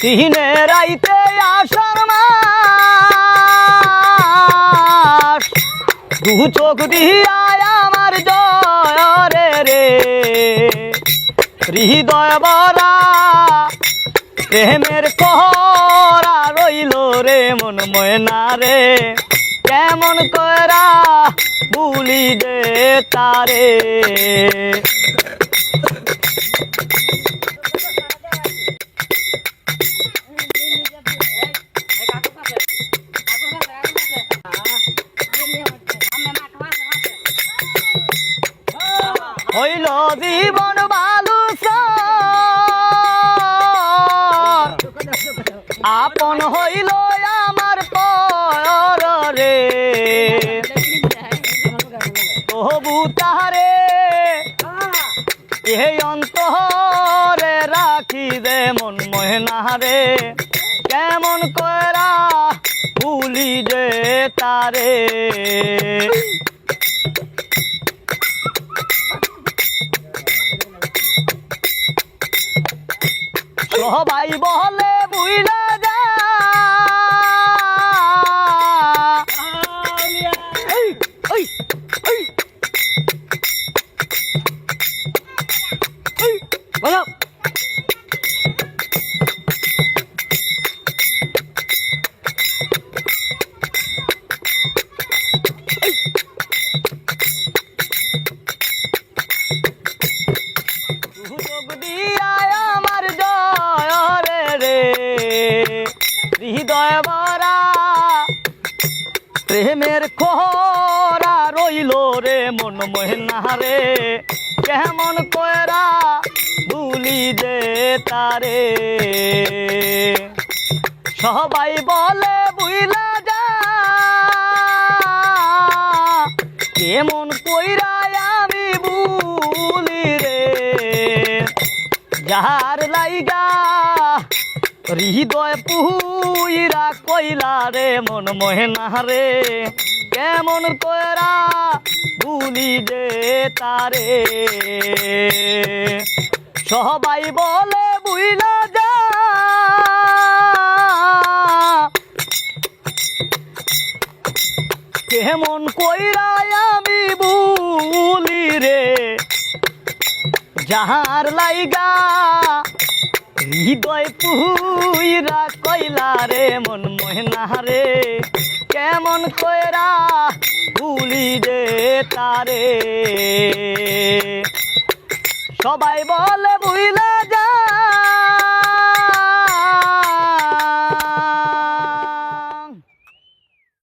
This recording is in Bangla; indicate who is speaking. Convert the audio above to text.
Speaker 1: দিনে রাইতে আষাঢ় মাস দু চোখ দিয়া আমার জয় রে হৃদয় ভরা প্রেমের কহরা রইল রে মন ময়না রে কেমন করা ভুলি দে তারে হইল জীবন ভালো আপন হইল আমার পর রে তবু তাহারে এই অন্তরে রাখি দে মন ময়না রে কেমন করা ভুলি দে তারে সবাই বলে বুইলা যা বলো হৃদয় ভরা প্রেমের খোরা রইল রে মন ময়না রে কেমন করা ভুলি দে তারে সবাই বলে বুইলা যা কেমন কইরা আমি ভুলি রে যার লাইগা হৃদয় পুইরা কইলা রে মন ময়না রে কেমন করা ভুলি দে তারে সবাই বলে বুইলা যা কেমন কইরা আমি ভুলি রে যাহার লাইগা হৃদয় পুইরা কইলা রে মন ময়না রে কেমন কইরা ভুলি দে তারে সবাই বলে বুই